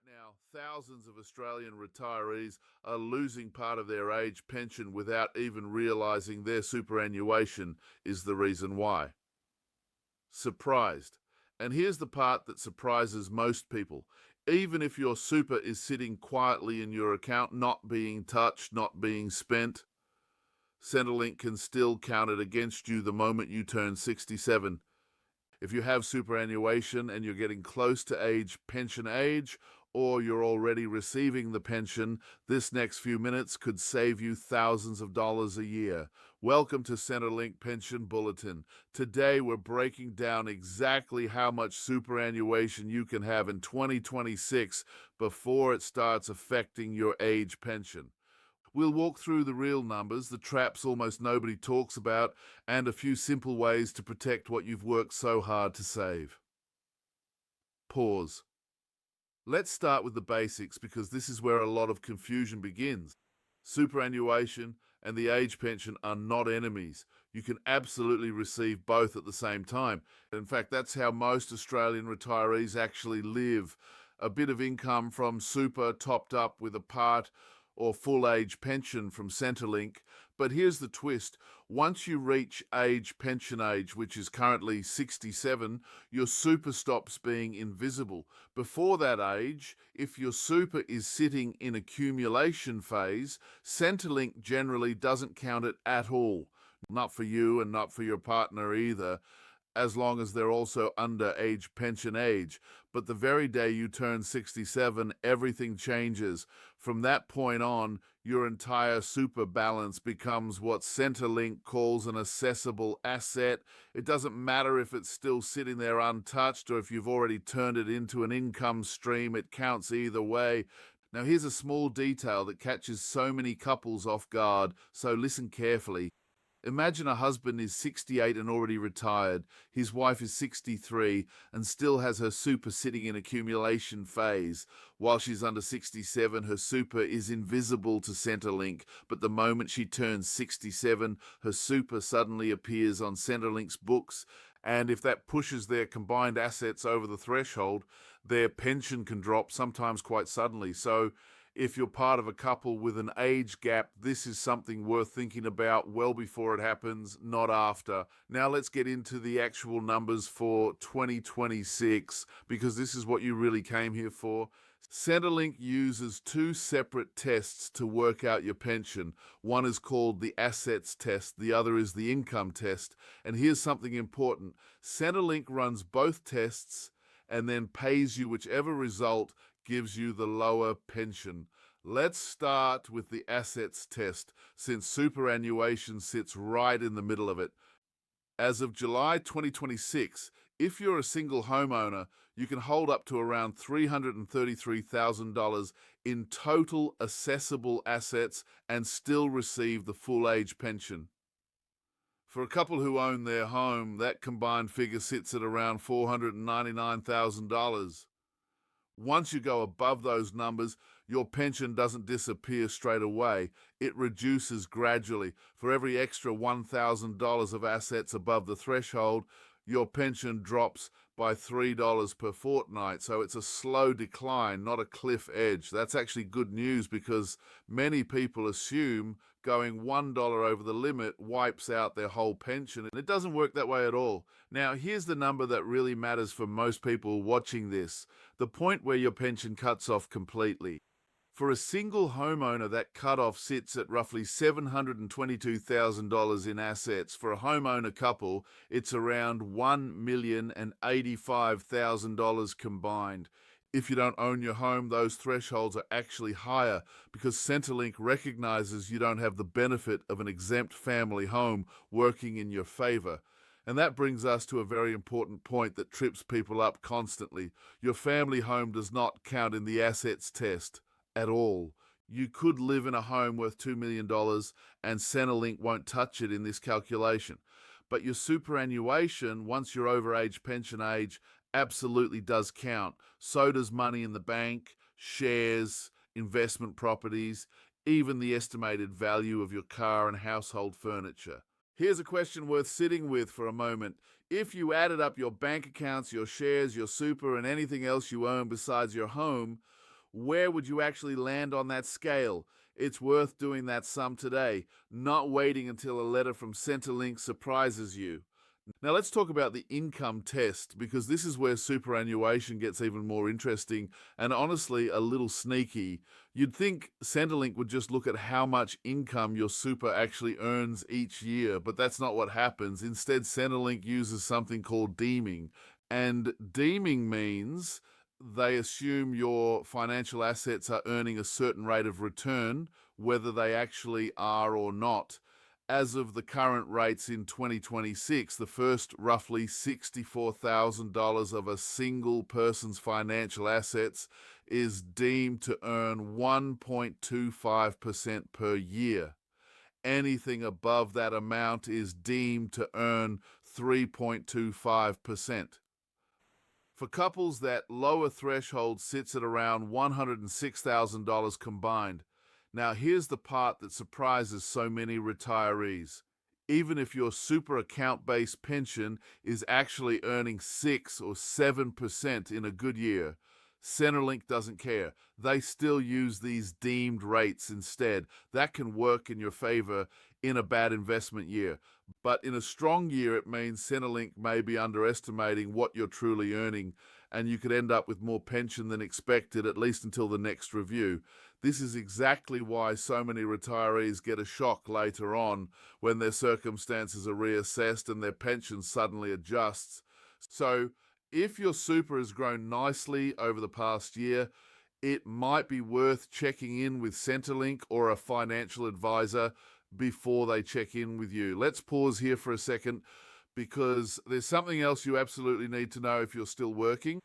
Right now, thousands of Australian retirees are losing part of their age pension without even realising their superannuation is the reason why. Surprised. And here's the part that surprises most people. Even if your super is sitting quietly in your account, not being touched, not being spent, Centrelink can still count it against you the moment you turn 67. If you have superannuation and you're getting close to pension age, or you're already receiving the pension, this next few minutes could save you thousands of dollars a year. Welcome to Centrelink Pension Bulletin. Today we're breaking down exactly how much superannuation you can have in 2026 before it starts affecting your age pension. We'll walk through the real numbers, the traps almost nobody talks about, and a few simple ways to protect what you've worked so hard to save. Pause. Let's start with the basics because this is where a lot of confusion begins. Superannuation and the age pension are not enemies. You can absolutely receive both at the same time. In fact, that's how most Australian retirees actually live. A bit of income from super topped up with a part or full age pension from Centrelink. But here's the twist. Once you reach pension age, which is currently 67, your super stops being invisible. Before that age, if your super is sitting in accumulation phase, Centrelink generally doesn't count it at all. Not for you and not for your partner either, as long as they're also under pension age. But the very day you turn 67, everything changes. From that point on, your entire super balance becomes what Centrelink calls an assessable asset. It doesn't matter if it's still sitting there untouched or if you've already turned it into an income stream, it counts either way. Now here's a small detail that catches so many couples off guard, so listen carefully. Imagine a husband is 68 and already retired. His wife is 63 and still has her super sitting in accumulation phase. While she's under 67, her super is invisible to Centrelink, but the moment she turns 67, her super suddenly appears on Centrelink's books, and if that pushes their combined assets over the threshold, their pension can drop, sometimes quite suddenly. So if you're part of a couple with an age gap, this is something worth thinking about well before it happens, not after. Now let's get into the actual numbers for 2026, because this is what you really came here for. Centrelink uses two separate tests to work out your pension. One is called the assets test, the other is the income test. And here's something important. Centrelink runs both tests and then pays you whichever result gives you the lower pension. Let's start with the assets test, since superannuation sits right in the middle of it. As of July 2026, if you're a single homeowner, you can hold up to around $333,000 in total assessable assets and still receive the full age pension. For a couple who own their home, that combined figure sits at around $499,000. Once you go above those numbers, your pension doesn't disappear straight away. It reduces gradually. For every extra $1,000 of assets above the threshold, your pension drops by $3 per fortnight. So it's a slow decline, not a cliff edge. That's actually good news because many people assume going $1 over the limit wipes out their whole pension. And it doesn't work that way at all. Now, here's the number that really matters for most people watching this. The point where your pension cuts off completely. For a single homeowner, that cutoff sits at roughly $722,000 in assets. For a homeowner couple, it's around $1,085,000 combined. If you don't own your home, those thresholds are actually higher because Centrelink recognizes you don't have the benefit of an exempt family home working in your favor. And that brings us to a very important point that trips people up constantly. Your family home does not count in the assets test at all. You could live in a home worth $2 million and Centrelink won't touch it in this calculation. But your superannuation, once you're over pension age, absolutely does count. So does money in the bank, shares, investment properties, even the estimated value of your car and household furniture. Here's a question worth sitting with for a moment. If you added up your bank accounts, your shares, your super, and anything else you own besides your home, Where would you actually land on that scale? It's worth doing that sum today, not waiting until a letter from Centrelink surprises you. Now let's talk about the income test, because this is where superannuation gets even more interesting and honestly a little sneaky. You'd think Centrelink would just look at how much income your super actually earns each year, but that's not what happens. Instead, Centrelink uses something called deeming. And deeming means they assume your financial assets are earning a certain rate of return, whether they actually are or not. As of the current rates in 2026, the first roughly $64,000 of a single person's financial assets is deemed to earn 1.25% per year. Anything above that amount is deemed to earn 3.25%. For couples, that lower threshold sits at around $106,000 combined. Now, here's the part that surprises so many retirees. Even if your super account-based pension is actually earning 6 or 7% in a good year, Centrelink doesn't care. They still use these deemed rates instead. That can work in your favor in a bad investment year. But in a strong year, it means Centrelink may be underestimating what you're truly earning, and you could end up with more pension than expected, at least until the next review. This is exactly why so many retirees get a shock later on when their circumstances are reassessed and their pension suddenly adjusts. So, if your super has grown nicely over the past year, it might be worth checking in with Centrelink or a financial advisor before they check in with you. Let's pause here for a second, because there's something else you absolutely need to know if you're still working.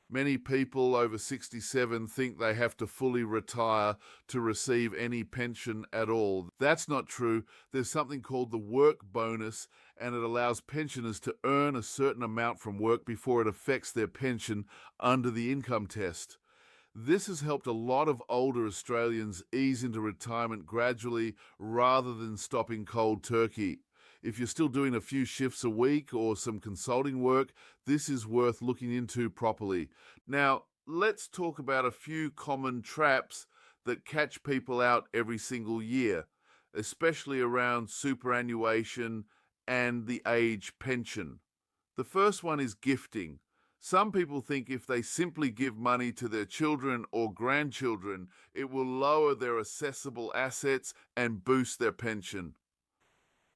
Many people over 67 think they have to fully retire to receive any pension at all. That's not true. There's something called the work bonus, and it allows pensioners to earn a certain amount from work before it affects their pension under the income test. This has helped a lot of older Australians ease into retirement gradually rather than stopping cold turkey. If you're still doing a few shifts a week or some consulting work, this is worth looking into properly. Now, let's talk about a few common traps that catch people out every single year, especially around superannuation and the age pension. The first one is gifting. Some people think if they simply give money to their children or grandchildren, it will lower their assessable assets and boost their pension.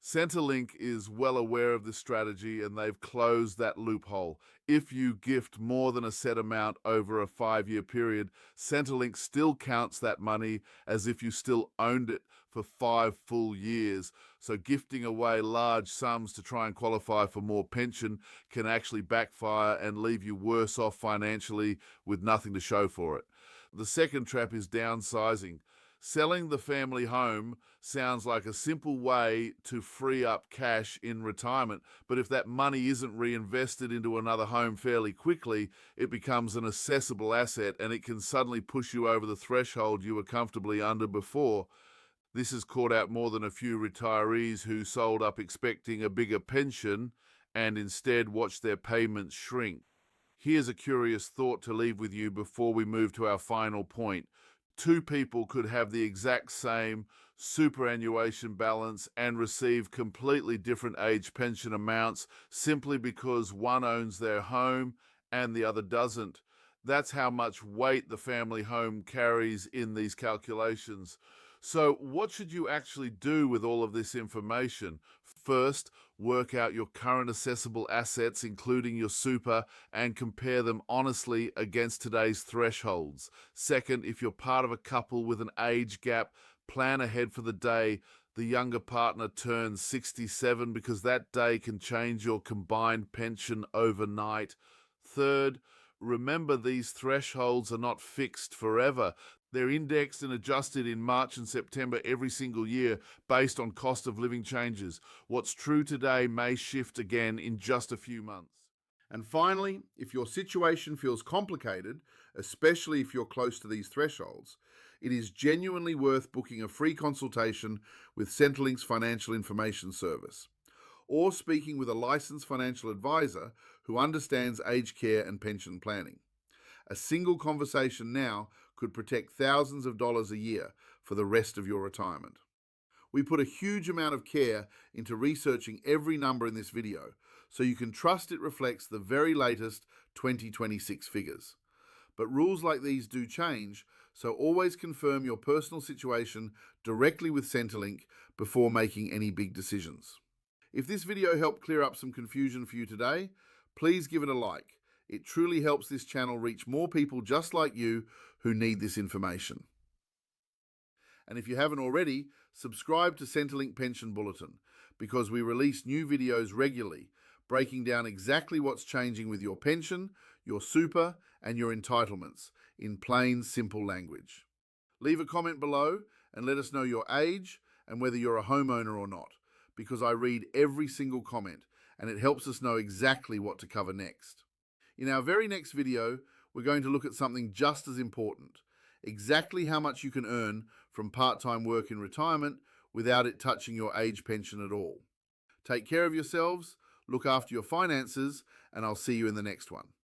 Centrelink is well aware of this strategy, and they've closed that loophole. If you gift more than a set amount over a 5-year period, Centrelink still counts that money as if you still owned it for 5 full years. So gifting away large sums to try and qualify for more pension can actually backfire and leave you worse off financially with nothing to show for it. The second trap is downsizing. Selling the family home sounds like a simple way to free up cash in retirement, but if that money isn't reinvested into another home fairly quickly, it becomes an assessable asset, and it can suddenly push you over the threshold you were comfortably under before. This has caught out more than a few retirees who sold up expecting a bigger pension and instead watched their payments shrink. Here's a curious thought to leave with you before we move to our final point. 2 people could have the exact same superannuation balance and receive completely different age pension amounts simply because one owns their home and the other doesn't. That's how much weight the family home carries in these calculations. So, what should you actually do with all of this information? First, work out your current assessable assets, including your super, and compare them honestly against today's thresholds. Second, if you're part of a couple with an age gap, plan ahead for the day the younger partner turns 67, because that day can change your combined pension overnight. Third, remember these thresholds are not fixed forever. They're indexed and adjusted in March and September every single year based on cost of living changes. What's true today may shift again in just a few months. And finally, if your situation feels complicated, especially if you're close to these thresholds, it is genuinely worth booking a free consultation with Centrelink's Financial Information Service, or speaking with a licensed financial advisor who understands aged care and pension planning. A single conversation now could protect thousands of dollars a year for the rest of your retirement. We put a huge amount of care into researching every number in this video, so you can trust it reflects the very latest 2026 figures. But rules like these do change, so always confirm your personal situation directly with Centrelink before making any big decisions. If this video helped clear up some confusion for you today, please give it a like. It truly helps this channel reach more people just like you who need this information. And if you haven't already, subscribe to Centrelink Pension Bulletin because we release new videos regularly, breaking down exactly what's changing with your pension, your super, and your entitlements in plain, simple language. Leave a comment below and let us know your age and whether you're a homeowner or not, because I read every single comment and it helps us know exactly what to cover next. In our very next video, we're going to look at something just as important: exactly how much you can earn from part-time work in retirement without it touching your age pension at all. Take care of yourselves, look after your finances, and I'll see you in the next one.